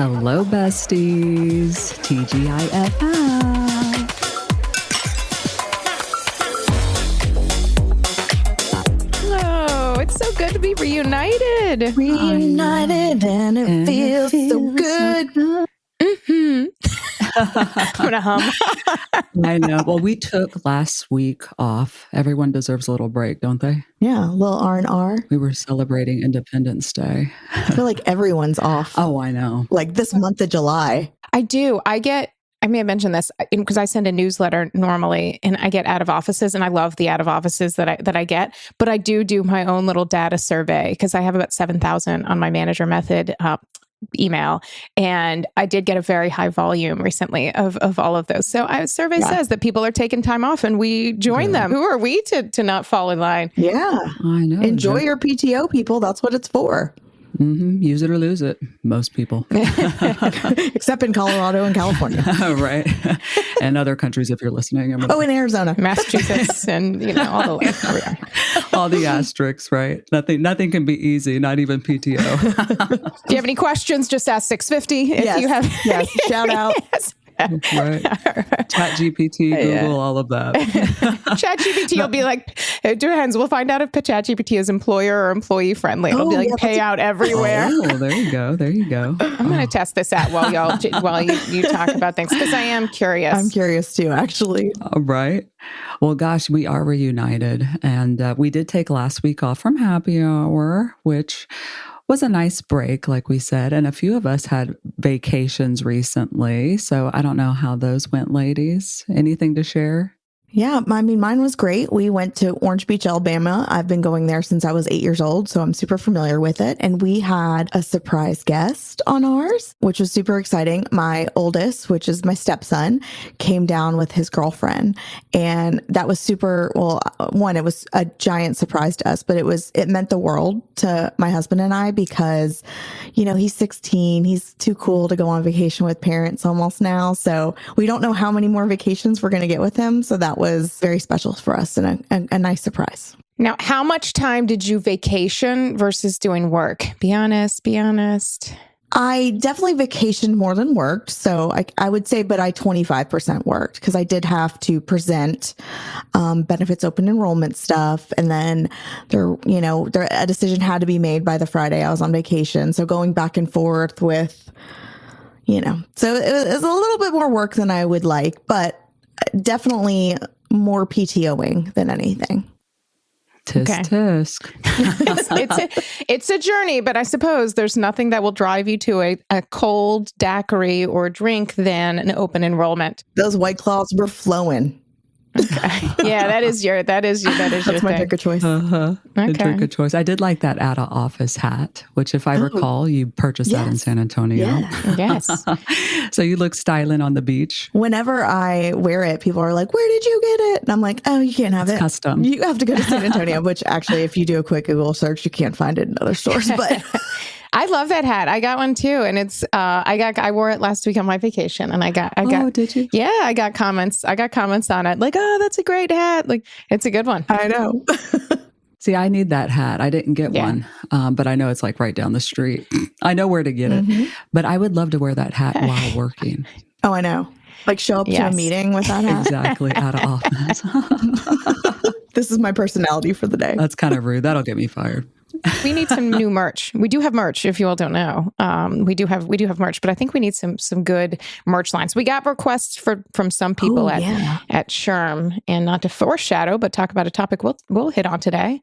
Hello, besties. TGIF. Hello. It's so good to be reunited. Reunited, and it feels so good. Mm-hmm. I'm going to hum. I know. Well, we took last week off. Everyone deserves a little break, don't they? Yeah, a little R&R. We were celebrating Independence Day. I feel like everyone's off. Oh, I know. Like this month of July. I do. I may have mentioned this because I send a newsletter normally and I get out of offices, and I love the out of offices that I get, but I do my own little data survey because I have about 7,000 on my manager method email. And I did get a very high volume recently of all of those. So a survey says that people are taking time off and we join them. Who are we to not fall in line? Yeah. I know. Enjoy your PTO, people. That's what it's for. Mm-hmm. Use it or lose it. Most people. Except in Colorado and California. Right. And other countries if you're listening. Oh, in Arizona. Massachusetts and, all the way. All the asterisks, right? Nothing can be easy, not even PTO. Do you have any questions? Just ask 650 if you have. Yes. Shout out. Yes. Right. ChatGPT, Google, all of that. ChatGPT will be like, it depends. We'll find out if ChatGPT is employer or employee friendly. It'll be like payout everywhere. Oh, there you go. I'm going to test this out while you talk about things because I am curious. I'm curious too, actually. All right. Well, gosh, we are reunited, and we did take last week off from happy hour, which was a nice break, like we said. And a few of us had vacations recently. So I don't know how those went, ladies. Anything to share? Yeah, I mean, mine was great. We went to Orange Beach, Alabama. I've been going there since I was 8 years old, so I'm super familiar with it. And we had a surprise guest on ours, which was super exciting. My oldest, which is my stepson, came down with his girlfriend. And that was super, well, one, it was a giant surprise to us, but it meant the world to my husband and I because, he's 16. He's too cool to go on vacation with parents almost now. So we don't know how many more vacations we're going to get with him. So that was very special for us and a nice surprise. Now, how much time did you vacation versus doing work? Be honest. I definitely vacationed more than worked. So I would say, but I 25% worked because I did have to present benefits open enrollment stuff. And then a decision had to be made by the Friday I was on vacation. So going back and forth with, so it was a little bit more work than I would like, but definitely more PTOing than anything. Tisk. It's a journey, but I suppose there's nothing that will drive you to a cold daiquiri or drink than an open enrollment. Those White Claws were flowing. Okay. Yeah, that is your That's my drink of choice. The drink of choice. I did like that out of office hat, which if I recall, you purchased that in San Antonio. Yeah. Yes. So you look styling on the beach. Whenever I wear it, people are like, "Where did you get it?" And I'm like, "Oh, you can't have it. Custom. You have to go to San Antonio." Which actually, if you do a quick Google search, you can't find it in other stores. But I love that hat. I got one too, and it's I wore it last week on my vacation, and I got. Oh, did you? Yeah, I got comments on it, like, "Oh, that's a great hat." Like, it's a good one. I know. See, I need that hat. I didn't get one, but I know it's like right down the street. I know where to get it, but I would love to wear that hat while working. Oh, I know. Like show up to a meeting with that hat. Exactly, out of office. This is my personality for the day. That's kind of rude. That'll get me fired. We need some new merch. We do have merch, if you all don't know. We do have merch, but I think we need some good merch lines. We got requests from some people at SHRM, and not to foreshadow, but talk about a topic we'll hit on today.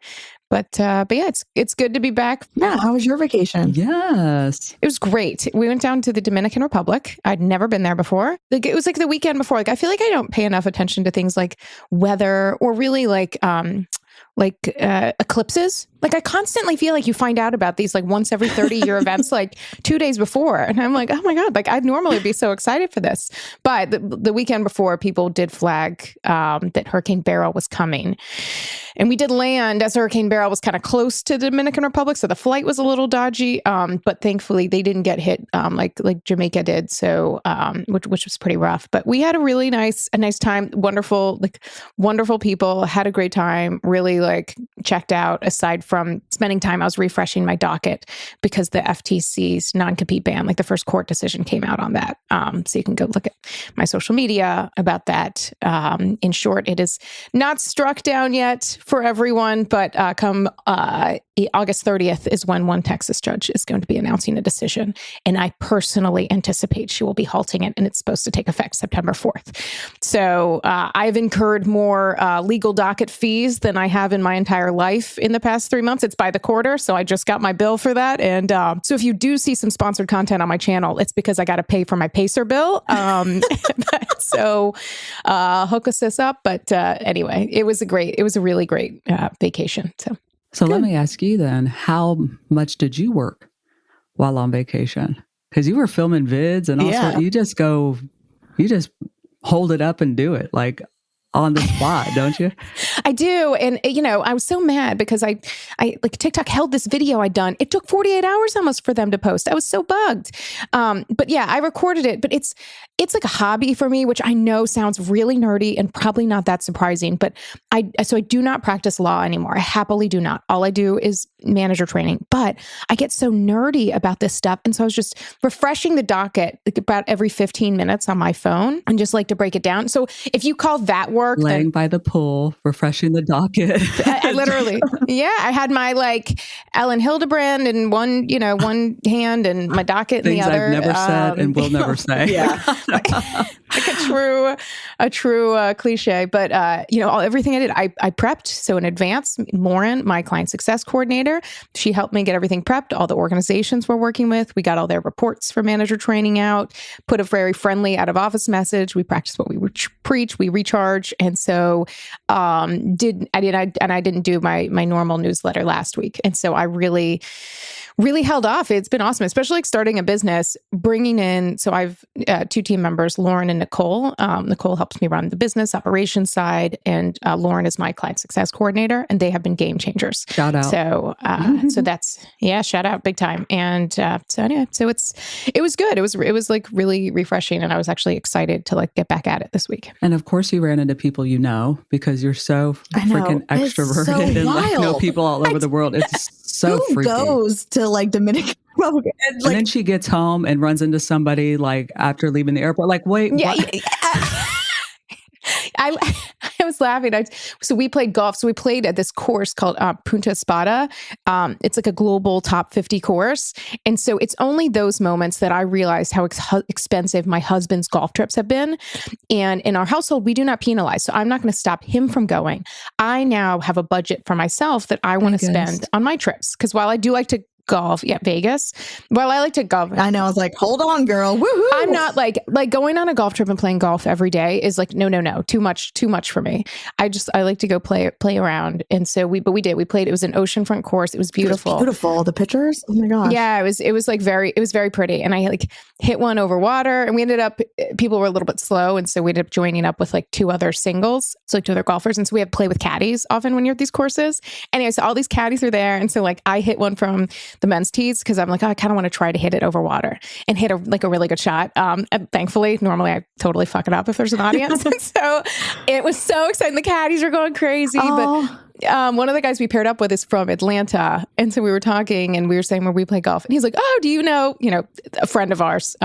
But yeah, it's good to be back. Yeah, how was your vacation? Yes, it was great. We went down to the Dominican Republic. I'd never been there before. It was like the weekend before. Like I feel like I don't pay enough attention to things like weather or really like eclipses. Like I constantly feel like you find out about these like once every 30-year events like 2 days before. And I'm like, oh my God, like I'd normally be so excited for this. But the weekend before, people did flag that Hurricane Beryl was coming. And we did land as Hurricane Beryl was kind of close to the Dominican Republic. So the flight was a little dodgy. But thankfully they didn't get hit like Jamaica did. So which was pretty rough. But we had a really nice time. Wonderful people, had a great time, really like checked out aside from spending time, I was refreshing my docket because the FTC's non-compete ban, like the first court decision came out on that. So you can go look at my social media about that. In short, it is not struck down yet for everyone, but come August 30th is when one Texas judge is going to be announcing a decision. And I personally anticipate she will be halting it, and it's supposed to take effect September 4th. So I've incurred more legal docket fees than I have in my entire life in the past 3 months. It's by the quarter, so I just got my bill for that. And so if you do see some sponsored content on my channel, it's because I got to pay for my Pacer bill. So hook us up. But anyway, it was a really great vacation. So let me ask you then, how much did you work while on vacation? Because you were filming vids and also you just hold it up and do it like on the spot, don't you? I do. And, I was so mad because I like TikTok held this video I'd done. It took 48 hours almost for them to post. I was so bugged. But yeah, I recorded it, but it's like a hobby for me, which I know sounds really nerdy and probably not that surprising, but I do not practice law anymore. I happily do not. All I do is manager training, but I get so nerdy about this stuff. And so I was just refreshing the docket like about every 15 minutes on my phone and just like to break it down. So if you call that work, laying by the pool, refreshing the docket. I literally, I had my like Ellen Hildebrand in one hand and my docket in the other. I've never said and will never say. Yeah. like a true cliche, but everything I did, I prepped. So in advance, Lauren, my client success coordinator, she helped me get everything prepped. All the organizations we're working with, we got all their reports for manager training out, put a very friendly out of office message. We practiced what we preach, we recharge. And so I didn't do my normal newsletter last week. And so I really held off. It's been awesome, especially like starting a business, bringing in, so I've two team members, Lauren and Nicole. Nicole helps me run the business operations side, and Lauren is my client success coordinator, and they have been game changers. Shout out. So, so that's, shout out big time. And so anyway, so it was good. It was like really refreshing, and I was actually excited to like get back at it this week. And of course you ran into people because you're so freaking extroverted so and like know wild. people all over the world. It's so Who freaky. goes to like Dominican Republic? And then she gets home and runs into somebody like after leaving the airport, like, wait, what? I was laughing. So we played golf. So we played at this course called Punta Espada. It's like a global top 50 course. And so it's only those moments that I realized how expensive my husband's golf trips have been. And in our household, we do not penalize. So I'm not going to stop him from going. I now have a budget for myself that I want to spend on my trips. Because while I do like to golf, Vegas. Well, I like to golf. I know. I was like, hold on, girl. Woohoo. I'm not like going on a golf trip and playing golf every day is like, no, too much for me. I like to go play around. And so we played, it was an oceanfront course. It was beautiful. It was beautiful. The pictures. Oh my gosh. Yeah. It was very pretty. And I like hit one over water, and we ended up, people were a little bit slow. And so we ended up joining up with like two other singles. So like two other golfers. And so we have play with caddies often when you're at these courses. Anyway, so all these caddies are there. And so like I hit one from the men's tees because I'm like, I kind of want to try to hit it over water and hit a really good shot. And thankfully, normally I totally fuck it up if there's an audience. And so it was so exciting. The caddies are going crazy. Oh. But one of the guys we paired up with is from Atlanta. And so we were talking and we were saying where we play golf. And he's like, oh, do you know, a friend of ours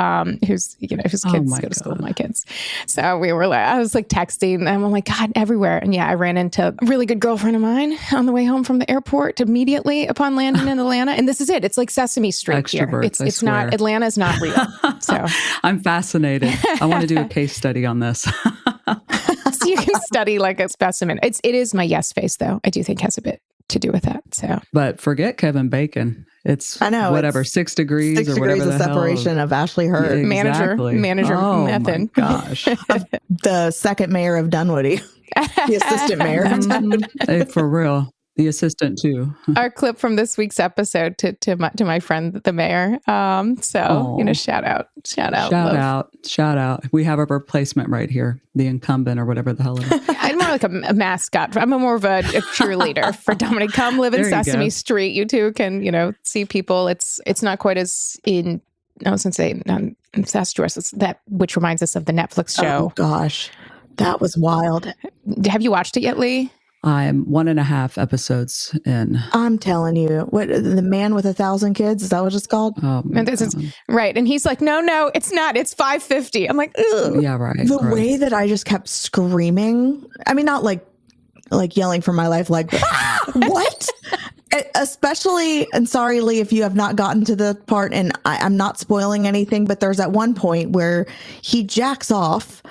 whose kids go to school with my kids. So we were like, I was like texting and I'm like, God, everywhere. And I ran into a really good girlfriend of mine on the way home from the airport immediately upon landing in Atlanta. And this is it. It's like Sesame Street here. It's not, Atlanta's not real. So I'm fascinated. I want to do a case study on this. So you can study like a specimen. It is my yes face though. I do think has a bit to do with that. So, but forget Kevin Bacon. It's whatever, 6 degurs or whatever the separation hell. of Ashley Hurd. Yeah, manager method. My gosh. The second mayor of Dunwoody. The assistant mayor of Dunwoody. Hey, for real. The assistant too. Our clip from this week's episode to my friend, the mayor. Shout out. We have a replacement right here, the incumbent or whatever the hell it is. I'm more like a mascot. I'm more of a cheerleader for Dominic. Come live in Sesame Street. You two can, see people. It's not quite as in, I was going to say, incestuous. It's that, which reminds us of the Netflix show. Oh gosh, that was wild. Have you watched it yet, Leigh? I'm 1.5 episodes in. I'm telling you, what, the man with 1,000 kids? Is that what it's called? And this is right. And he's like, no, it's not. It's 550. I'm like, ugh. Yeah, right. The gross. way that I just kept screaming. I mean, not like yelling for my life, like, what? Especially, and sorry, Leigh, if you have not gotten to the part, and I'm not spoiling anything, but there's at one point where he jacks off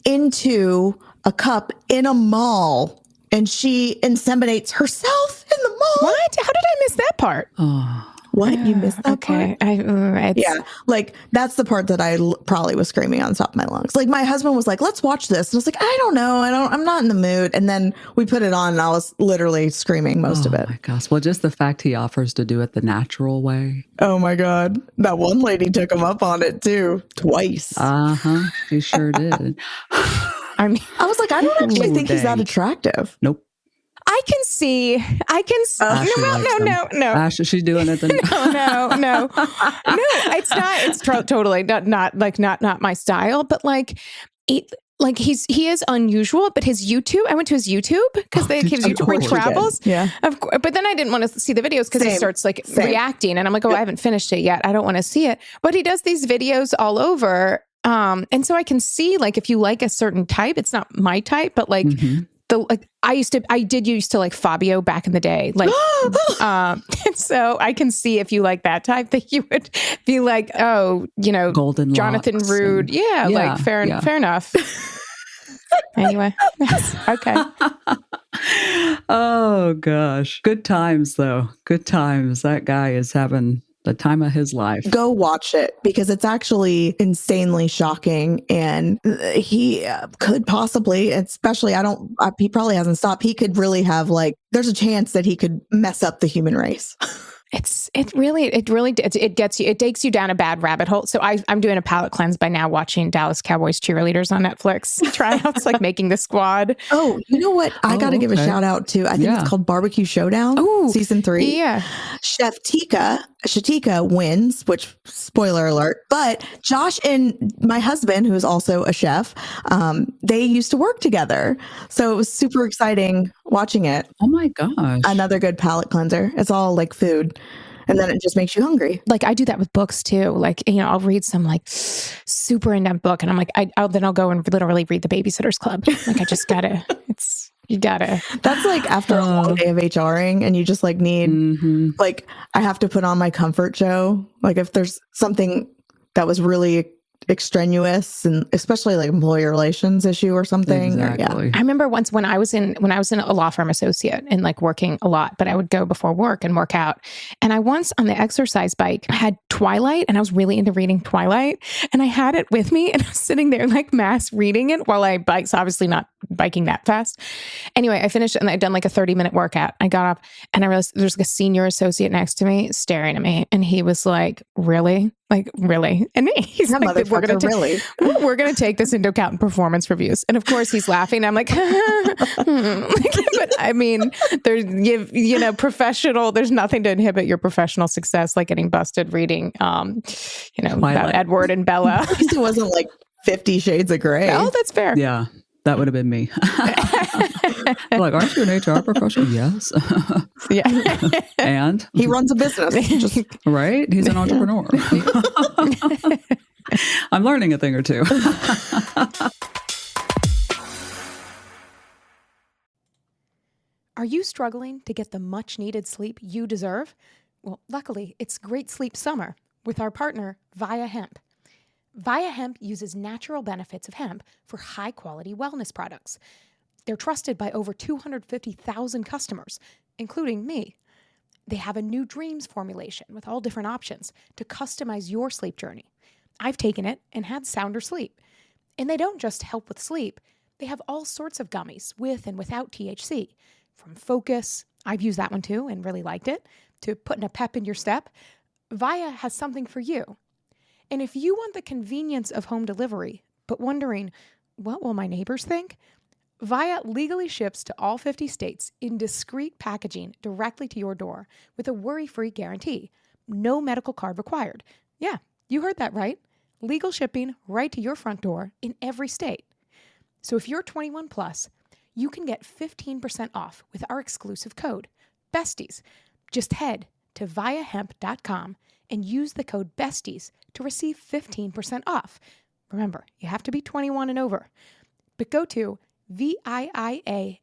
into a cup in a mall, and she inseminates herself in the mall. What? How did I miss that part? Oh. What? You missed that Okay. part? Yeah. Like, that's the part that I probably was screaming on top of my lungs. Like, my husband was like, let's watch this. And I was like, I don't know. I'm not in the mood. And then we put it on and I was literally screaming most of it. Oh my gosh. Well, just the fact he offers to do it the natural way. Oh my God. That one lady took him up on it too. Twice. Uh-huh. He sure did. I mean, I was like, I don't actually think he's that dang. attractive. Nope. I can see. Ashley likes him. No. Ashley, she's doing it. No. It's not. It's totally not my style. But like, he is unusual. But his YouTube, I went to his YouTube because they gives YouTube where he travels. Yeah. But then I didn't want to see the videos because he starts reacting, and I'm like, oh, I haven't finished it yet. I don't want to see it. But he does these videos all over, and so I can see like if you like a certain type, it's not my type, but like. Mm-hmm. I did used to like Fabio back in the day, like, and so I can see if you like that type that you would be like, oh, Golden Jonathan locks Rude. Like fair enough. Anyway. Okay. Oh gosh. Good times though. Good times. That guy is having the time of his life. Go watch it because it's actually insanely shocking. And he could possibly, especially, he probably hasn't stopped. He could really have there's a chance that he could mess up the human race. It gets you, it takes you down a bad rabbit hole. So I'm doing a palate cleanse by now watching Dallas Cowboys cheerleaders on Netflix tryouts, like making the squad. Oh, you know what? I got to give a shout out to, I think it's called Barbecue Showdown, season 3. Yeah. Chef Shatika wins, which spoiler alert, but Josh and my husband, who is also a chef, they used to work together. So it was super exciting watching it. Oh my gosh. Another good palate cleanser. It's all like food. And then it just makes you hungry. Like I do that with books too. Like, I'll read some like super in-depth book and I'm like, I'll go and literally read The Babysitter's Club. Like I just gotta, you gotta. That's like after a long day of HRing and you just like need, like I have to put on my comfort show. Like if there's something that was really extraneous and especially like employee relations issue or something. Exactly. I remember once when I was in a law firm associate and like working a lot, but I would go before work and work out. And I once on the exercise bike had Twilight and I was really into reading Twilight and I had it with me and I was sitting there like mass reading it while I biked. So obviously not biking that fast. Anyway, I finished and I'd done like a 30-minute workout. I got up and I realized there's like a senior associate next to me staring at me. And he was like, really? Like, really? And he's that like, we're going really? to take this into account in performance reviews. And of course he's laughing. I'm like, but I mean, there's, professional, there's nothing to inhibit your professional success, like getting busted reading, about Edward and Bella. At least it wasn't like 50 Shades of Grey. Oh, that's fair. Yeah. That would have been me. Like, aren't you an HR professional? Yes. Yeah. And he runs a business. Right? He's an entrepreneur. I'm learning a thing or two. Are you struggling to get the much needed sleep you deserve? Well, luckily, it's Great Sleep Summer with our partner, Via Hemp. Via Hemp uses natural benefits of hemp for high-quality wellness products. They're trusted by over 250,000 customers, including me. They have a new Dreams formulation with all different options to customize your sleep journey. I've taken it and had sounder sleep. And they don't just help with sleep. They have all sorts of gummies with and without THC. From Focus, I've used that one too and really liked it, to putting a pep in your step. Via has something for you. And if you want the convenience of home delivery, but wondering, what will my neighbors think? Via legally ships to all 50 states in discreet packaging directly to your door with a worry-free guarantee. No medical card required. Yeah, you heard that right. Legal shipping right to your front door in every state. So if you're 21 plus, you can get 15% off with our exclusive code, Besties. Just head to viahemp.com and use the code Besties to receive 15% off. Remember, you have to be 21 and over. But go to viahemp.com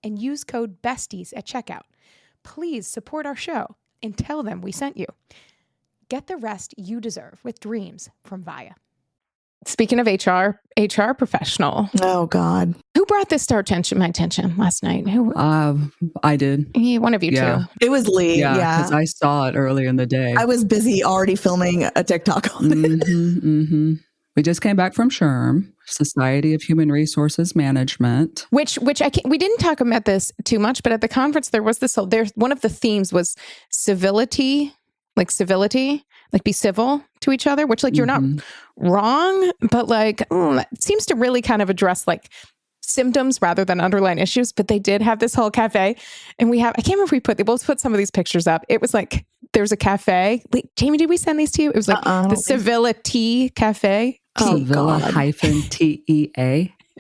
and use code Besties at checkout. Please support our show and tell them we sent you. Get the rest you deserve with dreams from Via. Speaking of HR professional. Oh, God. Who brought this to my attention last night? Who? I did. Yeah, one of you two. It was Leigh. Yeah. Because I saw it earlier in the day. I was busy already filming a TikTok on it. We just came back from SHRM, Society of Human Resources Management. Which we didn't talk about this too much, but at the conference there was this one of the themes was civility, like be civil to each other, which you're not wrong, but it seems to really kind of address symptoms rather than underlying issues. But they did have this whole cafe, and I can't remember if we'll put some of these pictures up. It was there's a cafe. Wait, Jamie, did we send these to you? It was the Civility Cafe. Civilla-TEA.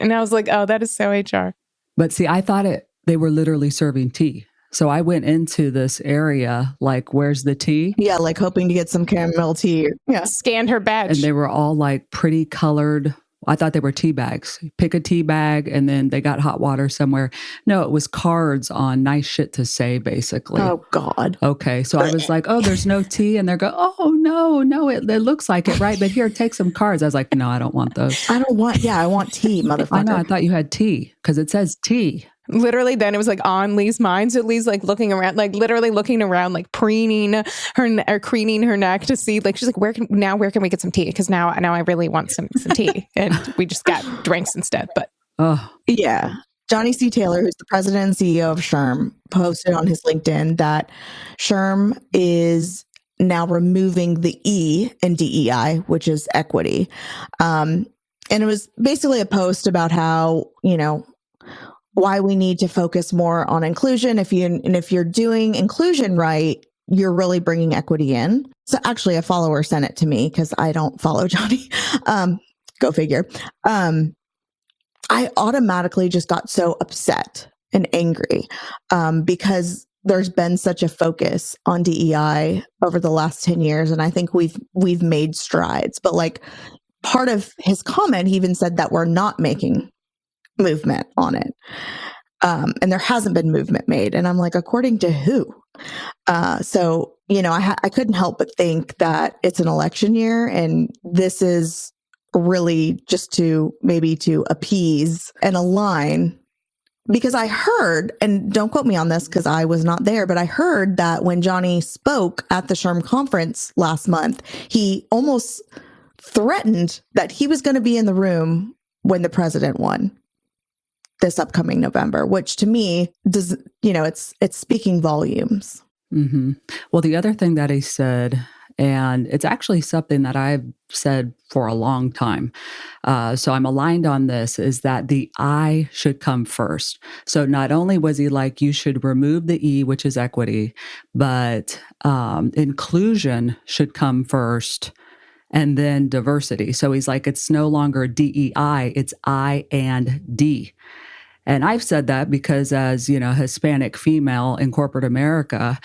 And I was like, oh, that is so HR. But see, I thought they were literally serving tea. So I went into this area, where's the tea? Yeah, hoping to get some chamomile tea. Yeah. Scanned her badge. And they were all pretty colored. I thought they were tea bags. Pick a tea bag and then they got hot water somewhere. No, it was cards on nice shit to say, basically. Oh, God. Okay. So I was like, oh, there's no tea. And they're going, oh, no, it looks like it, right? But here, take some cards. I was like, no, I don't want those. I want tea, motherfucker. I know. I thought you had tea because it says tea. Literally, then it was on Leigh's mind. So Leigh's looking around, literally looking around, preening her creening her neck to see, she's like, where can we get some tea? Because now I really want some tea, and we just got drinks instead. But yeah, Johnny C. Taylor, who's the president and CEO of SHRM, posted on his LinkedIn that SHRM is now removing the E in DEI, which is equity, and it was basically a post about how why we need to focus more on inclusion. If you're doing inclusion right, you're really bringing equity in. So actually a follower sent it to me because I don't follow Johnny. Go figure. I automatically just got so upset and angry because there's been such a focus on DEI over the last 10 years. And I think we've made strides, but part of his comment, he even said that we're not making movement on it. And there hasn't been movement made. And I'm like, according to who? So, I couldn't help but think that it's an election year and this is really just to appease and align. Because I heard, and don't quote me on this because I was not there, but I heard that when Johnny spoke at the SHRM conference last month, he almost threatened that he was going to be in the room when the president won this upcoming November, which to me does, it's speaking volumes. Mm-hmm. Well, the other thing that he said, and it's actually something that I've said for a long time, so I'm aligned on this, is that the I should come first. So not only was he you should remove the E, which is equity, but inclusion should come first. And then diversity. So he's it's no longer DEI, it's I and D. And I've said that because as, Hispanic female in corporate America,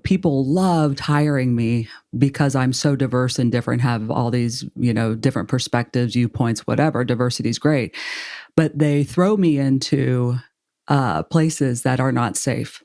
people loved hiring me because I'm so diverse and different, have all these, different perspectives, viewpoints, whatever. Diversity is great. But they throw me into places that are not safe,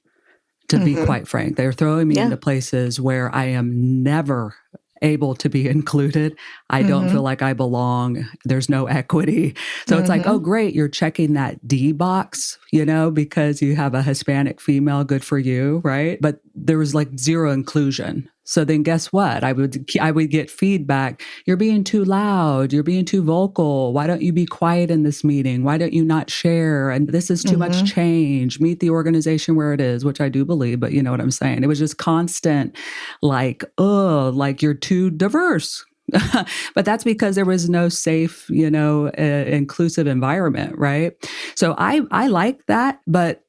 to be quite frank. They're throwing me into places where I am never able to be included. I don't feel like I belong. There's no equity. So it's oh, great. You're checking that D box, because you have a Hispanic female, good for you. Right. But there was zero inclusion. So then guess what? I would get feedback. You're being too loud. You're being too vocal. Why don't you be quiet in this meeting? Why don't you not share? And this is too much change. Meet the organization where it is, which I do believe, but you know what I'm saying? It was just constant, you're too diverse. But that's because there was no safe, inclusive environment, right? So I like that, but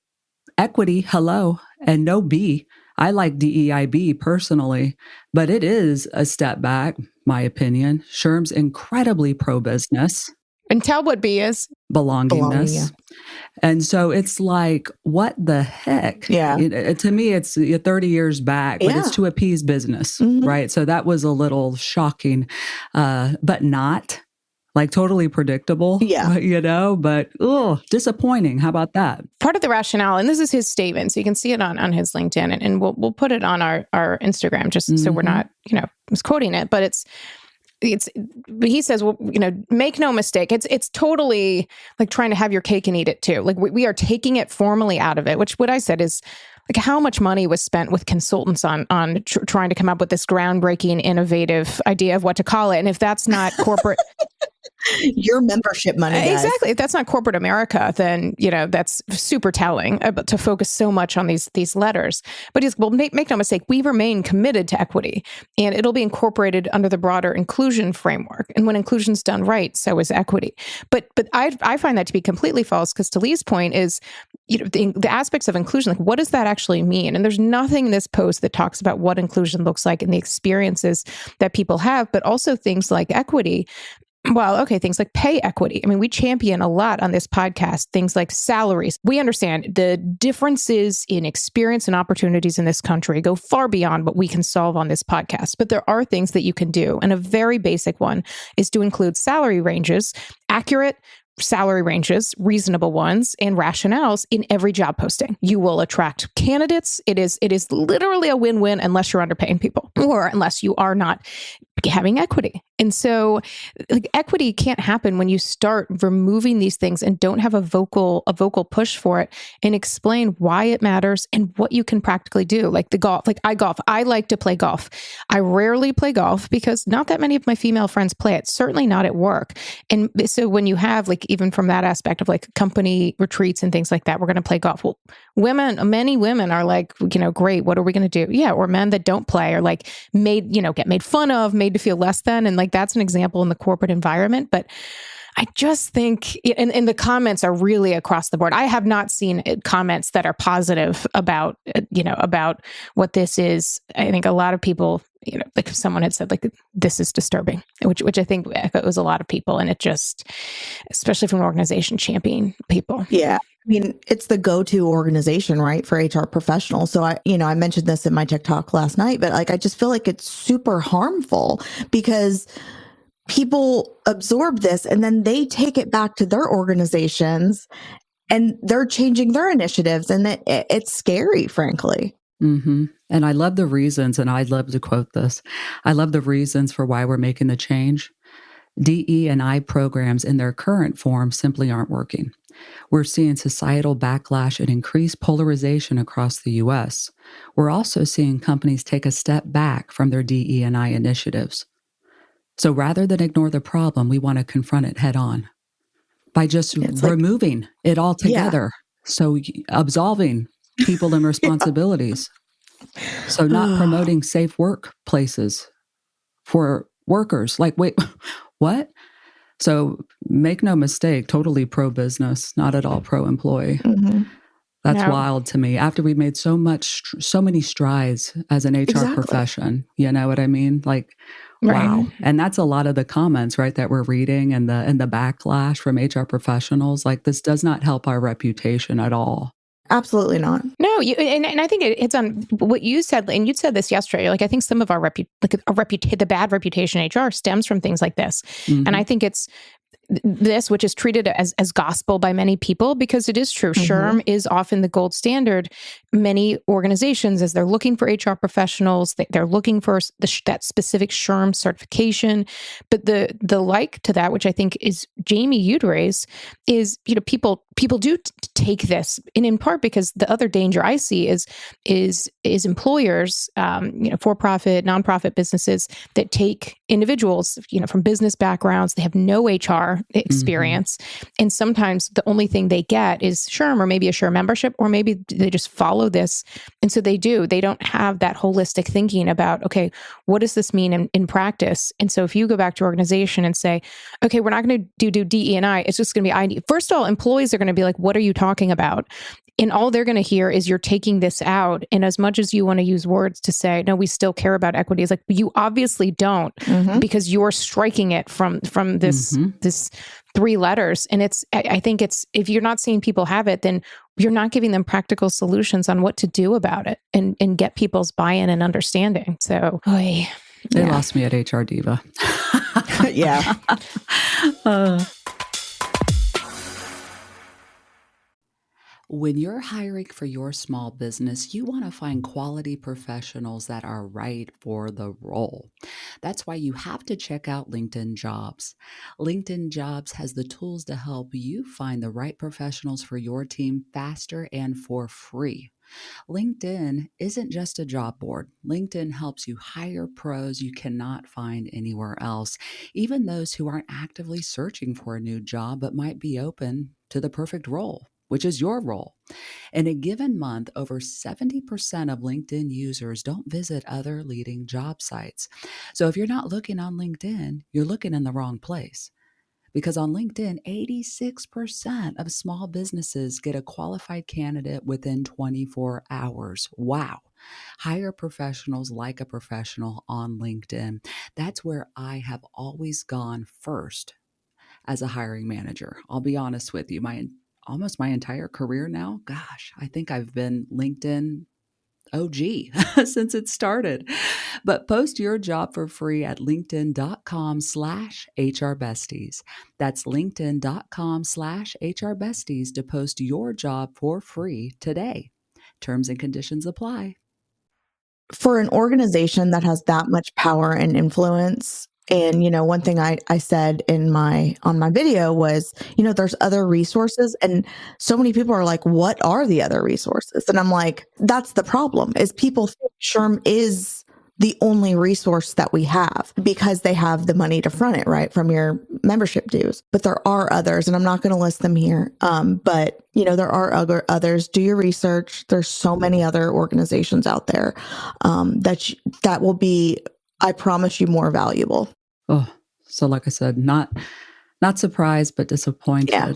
equity, hello, and no B. I like DEIB personally, but it is a step back, my opinion. SHRM's incredibly pro-business. And tell what B is. Belongingness. Yeah. And so it's like, what the heck? Yeah. To me, it's 30 years back, but it's Yeah. to appease business, right? So that was a little shocking, but not like totally predictable, but disappointing. How about that? Part of the rationale, and this is his statement, so you can see it on his LinkedIn, and we'll put it on our Instagram just so we're not, misquoting it, but he says, well, make no mistake, it's totally like trying to have your cake and eat it too. Like we are taking it formally out of it, which what I said is like how much money was spent with consultants on trying to come up with this groundbreaking, innovative idea of what to call it. And if that's not corporate... Your membership money, guys. Exactly. If that's not corporate America, then, that's super telling to focus so much on these letters. But make no mistake, we remain committed to equity, and it'll be incorporated under the broader inclusion framework. And when inclusion's done right, so is equity. But I find that to be completely false, because to Leigh's point is, the aspects of inclusion, like what does that actually mean? And there's nothing in this post that talks about what inclusion looks like and the experiences that people have, but also things like equity. Well, okay, things like pay equity. I mean, we champion a lot on this podcast, things like salaries. We understand the differences in experience and opportunities in this country go far beyond what we can solve on this podcast. But there are things that you can do. And a very basic one is to include salary ranges, accurate salary ranges, reasonable ones, and rationales in every job posting. You will attract candidates. It is literally a win-win unless you're underpaying people or unless you are not having equity. And so like, equity can't happen when you start removing these things and don't have a vocal push for it and explain why it matters and what you can practically do. Like the golf, like I golf. I like to play golf. I rarely play golf because not that many of my female friends play it, certainly not at work. And so when you have like, even from that aspect of like company retreats and things like that, we're going to play golf. Well, many women are like, great, what are we going to do? Yeah. Or men that don't play are like get made fun of, made to feel less than. And like, that's an example in the corporate environment. But I just think, and the comments are really across the board. I have not seen comments that are positive about what this is. I think a lot of people, like if someone had said like, this is disturbing, which I think echoes a lot of people. And it just, especially from an organization championing people. Yeah. I mean, it's the go-to organization, right, for HR professionals. So I mentioned this in my TikTok last night, but like, I just feel like it's super harmful because people absorb this and then they take it back to their organizations and they're changing their initiatives. And it's scary, frankly. Mm-hmm. And I love the reasons, and I'd love to quote this. I love the reasons for why we're making the change. DE&I programs in their current form simply aren't working. We're seeing societal backlash and increased polarization across the U.S. We're also seeing companies take a step back from their DE&I initiatives. So rather than ignore the problem, we want to confront it head on by just removing it all together. Yeah. So absolving people and responsibilities. So not promoting safe workplaces for workers. Like, wait, what? So make no mistake, totally pro-business, not at all pro-employee. Mm-hmm. That's wild to me. After we've made so many strides as an HR profession, you know what I mean? Like, wow. And that's a lot of the comments, right, that we're reading and the backlash from HR professionals. Like, this does not help our reputation at all. Absolutely not. No, and I think it's on what you said, and you said this yesterday. Like, I think some of our the bad reputation in HR stems from things like this, and I think it's this, which is treated as gospel by many people, because it is true. Mm-hmm. SHRM is often the gold standard. Many organizations, as they're looking for HR professionals, they're looking for that specific SHRM certification. But the like to that, which I think is Jamie you'd raise, is people do take this, and in part because the other danger I see is employers, for-profit, nonprofit businesses that take individuals, from business backgrounds. They have no HR experience. Mm-hmm. And sometimes the only thing they get is SHRM, or maybe a SHRM membership, or maybe they just follow this. And so they don't have that holistic thinking about, okay, what does this mean in practice? And so if you go back to organization and say, okay, we're not going to do DE&I, it's just going to be ID. First of all, employees are going going to be like, what are you talking about? And all they're going to hear is you're taking this out. And as much as you want to use words to say, no, we still care about equity, it's like, you obviously don't, because you're striking it from this 3 letters. And I think if you're not seeing people have it, then you're not giving them practical solutions on what to do about it and get people's buy-in and understanding. So, they lost me at HR Diva. Yeah. When you're hiring for your small business, you want to find quality professionals that are right for the role. That's why you have to check out LinkedIn Jobs. LinkedIn Jobs has the tools to help you find the right professionals for your team faster and for free. LinkedIn isn't just a job board. LinkedIn helps you hire pros you cannot find anywhere else, even those who aren't actively searching for a new job but might be open to the perfect role, which is your role. In a given month, over 70% of LinkedIn users don't visit other leading job sites. So if you're not looking on LinkedIn, you're looking in the wrong place. Because on LinkedIn, 86% of small businesses get a qualified candidate within 24 hours. Wow. Hire professionals like a professional on LinkedIn. That's where I have always gone first as a hiring manager. I'll be honest with you, almost my entire career now, gosh, I think I've been LinkedIn OG since it started. But post your job for free at linkedin.com/HRBesties. That's linkedin.com/HRBesties to post your job for free today. Terms and conditions apply. For an organization that has that much power and influence, and one thing I said on my video was, there's other resources, and so many people are like, what are the other resources? And I'm like, that's the problem, is people think SHRM is the only resource that we have because they have the money to front it, right, from your membership dues. But there are others, and I'm not going to list them here. But there are others. Do your research. There's so many other organizations out there that will be, I promise you, more valuable. Oh, so like I said, not surprised, but disappointed. Yeah.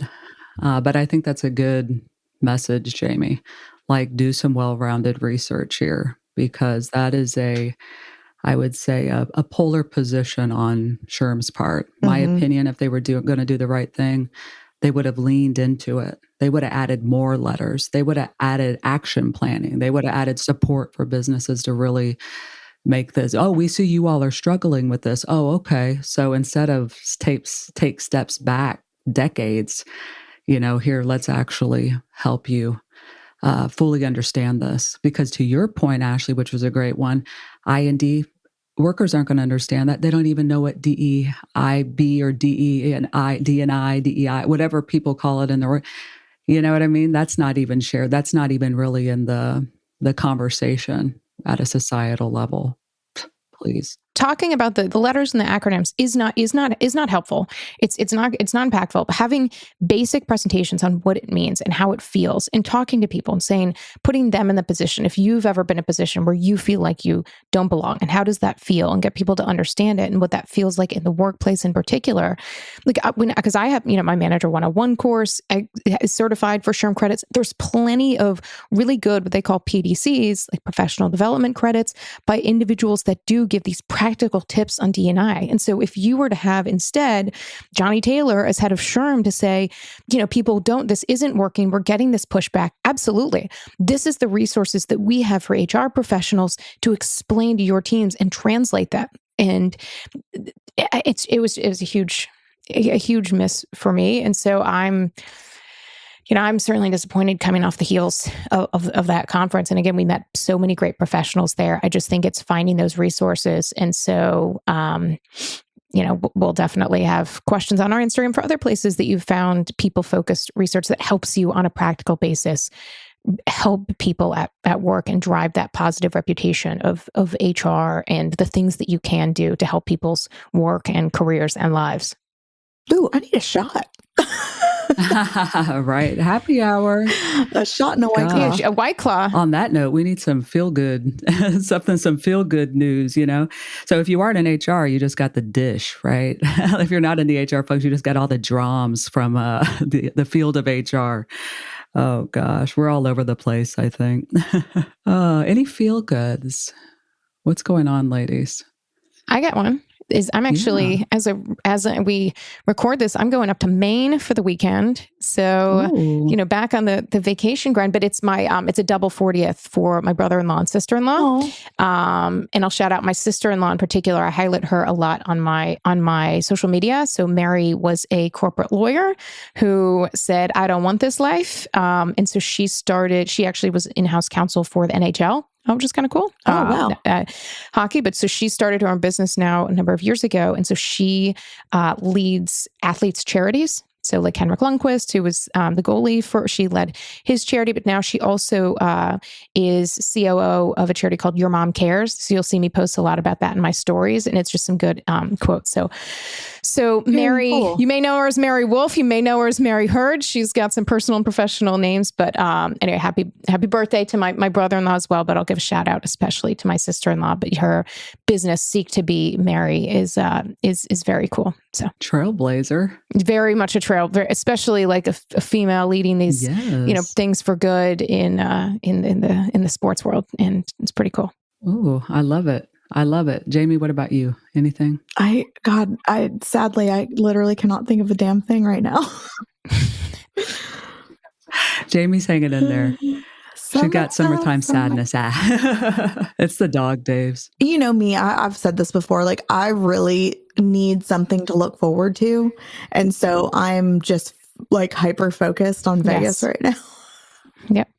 But I think that's a good message, Jamie. Like, do some well-rounded research here, because that is I would say, a polar position on SHRM's part. My opinion, if they were going to do the right thing, they would have leaned into it. They would have added more letters. They would have added action planning. They would have added support for businesses to really make this, oh, we see you all are struggling with this. Oh, okay. So instead of take steps back decades, here, let's actually help you fully understand this. Because to your point, Ashley, which was a great one, I&D workers aren't going to understand that. They don't even know what DEIB or DEI, whatever people call it in the work. You know what I mean? That's not even shared. That's not even really in the conversation at a societal level. Please. Talking about the letters and the acronyms is not helpful. It's not impactful. But having basic presentations on what it means and how it feels, and talking to people and putting them in the position, if you've ever been in a position where you feel like you don't belong, and how does that feel, and get people to understand it and what that feels like in the workplace in particular. Like, because I have, my Manager 101 course is certified for SHRM credits. There's plenty of really good, what they call PDCs, like professional development credits, by individuals that do give these practical tips on D&I. And so if you were to have instead Johnny Taylor as head of SHRM to say, this isn't working, we're getting this pushback. Absolutely. This is the resources that we have for HR professionals to explain to your teams and translate that. And it was a huge miss for me. And so I'm certainly disappointed coming off the heels of that conference. And again, we met so many great professionals there. I just think it's finding those resources. And so, we'll definitely have questions on our Instagram for other places that you've found people-focused research that helps you on a practical basis, help people at work and drive that positive reputation of HR and the things that you can do to help people's work and careers and lives. Ooh, I need a shot. Right. Happy hour. A shot and a white Gosh. claw. A White Claw. On that note, we need some feel good, some feel good news, So if you aren't in HR, you just got the dish, right? If you're not in the HR folks, you just got all the drums from the field of HR. Oh gosh, we're all over the place, I think. Any feel goods? What's going on, ladies? I got one. I'm actually as we record this, I'm going up to Maine for the weekend. So, Ooh. Back on the vacation grind, but it's my it's a double 40th for my brother-in-law and sister-in-law. And I'll shout out my sister-in-law in particular. I highlight her a lot on my social media. So Mary was a corporate lawyer who said, I don't want this life. And so she actually was in-house counsel for the NHL. Which is kind of cool. Oh, wow. Hockey. But so she started her own business now a number of years ago. And so she leads athletes' charities. So like Henrik Lundqvist, who was the goalie she led his charity, but now she also is COO of a charity called Your Mom Cares. So you'll see me post a lot about that in my stories, and it's just some good quotes. So Mary, cool. You may know her as Mary Wolf. You may know her as Mary Hurd. She's got some personal and professional names, but anyway, happy birthday to my brother-in-law as well. But I'll give a shout out especially to my sister-in-law. But her business, Seek to Be Mary, is very cool. So trailblazer, very much a trail, especially like a female leading these things for good in the sports world, and it's pretty cool. Ooh, I love it. I love it. Jamie, what about you? Anything? Sadly, I literally cannot think of a damn thing right now. Jamie's hanging in there. She got summertime sadness. It's the dog days. You know me, I've said this before, like I really need something to look forward to. And so I'm just like hyper focused on Vegas right now. Yep.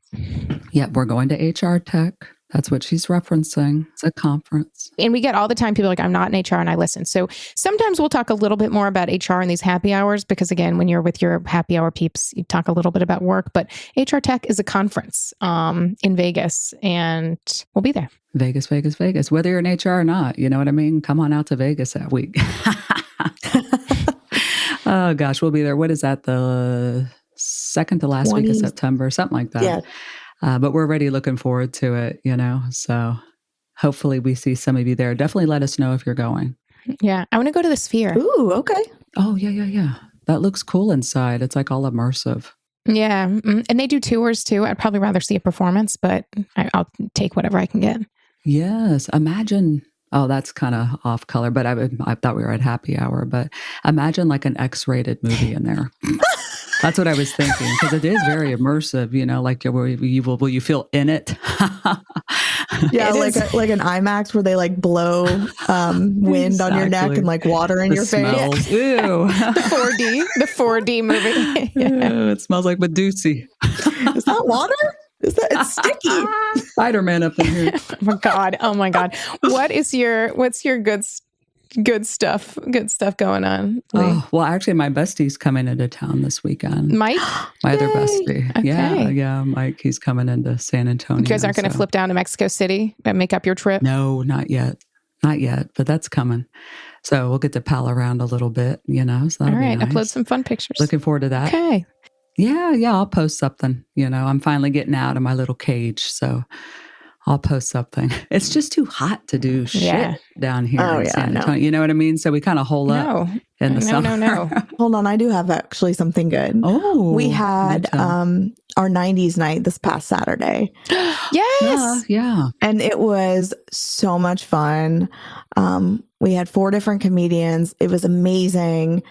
Yep. We're going to HR Tech. That's what she's referencing. It's a conference. And we get all the time people are like, I'm not in HR and I listen. So sometimes we'll talk a little bit more about HR in these happy hours, because again, when you're with your happy hour peeps, you talk a little bit about work, but HR Tech is a conference in Vegas, and we'll be there. Vegas, Vegas, Vegas. Whether you're in HR or not, you know what I mean? Come on out to Vegas that week. Oh gosh, we'll be there. What is that? The second to last week of September, something like that. Yeah. But we're already looking forward to it, so hopefully we see some of you there. Definitely let us know if you're going. Yeah. I want to go to the Sphere. Ooh, okay. Oh, yeah. That looks cool inside. It's like all immersive. Yeah. And they do tours too. I'd probably rather see a performance, but I'll take whatever I can get. Yes. Imagine, that's kind of off color, but I thought we were at happy hour, but imagine like an X-rated movie in there. That's what I was thinking, because it is very immersive, like will you feel in it? Yeah, like an IMAX where they like blow wind on your neck and like water in your smells. face. Ew. The 4D movie. Ew, it smells like Medusi. Is that water? It's sticky? Spider-Man up in here. Oh my God. What's your good stuff going on, Leigh? Oh, well, actually, my bestie's coming into town this weekend. Mike? My other bestie. Okay. Yeah, Mike. He's coming into San Antonio. You guys aren't going to flip down to Mexico City and make up your trip? No, not yet. Not yet, but that's coming. So we'll get to pal around a little bit, so that'll All right, be nice. upload some fun pictures. Looking forward to that. Okay. Yeah, I'll post something. I'm finally getting out of my little cage, so I'll post something. It's just too hot to do shit down here in San Antonio. You know what I mean? So we kind of hole up in the summer. No. Hold on, I do have actually something good. Oh, we had our 90s night this past Saturday. Yes. Yeah. And it was so much fun. We had 4 different comedians. It was amazing.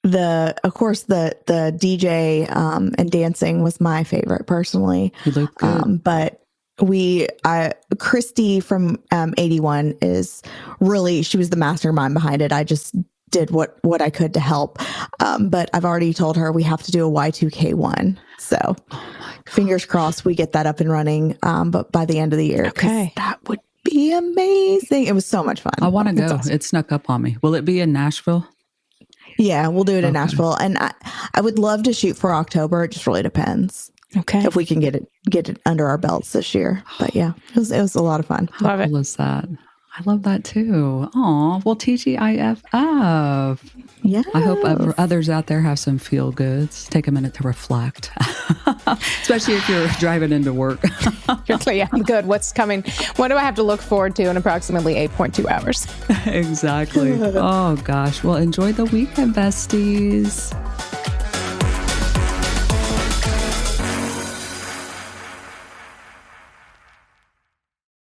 Of course, the DJ and dancing was my favorite personally. You look good. But Christy from 81 she was the mastermind behind it. I just did what I could to help. But I've already told her we have to do a Y2K one. So fingers crossed we get that up and running. But by the end of the year, that would be amazing. It was so much fun. I want to go. Awesome. It snuck up on me. Will it be in Nashville? Yeah, we'll do it in Nashville. And I would love to shoot for October. It just really depends. Okay. If we can get it under our belts this year. But yeah, it was a lot of fun. How cool is that? I love that too. Oh, well, TGIFF. Yeah. I hope others out there have some feel goods. Take a minute to reflect, especially if you're driving into work. You're like, yeah, I'm good. What's coming? What do I have to look forward to in approximately 8.2 hours? Exactly. Oh, gosh. Well, enjoy the weekend, besties.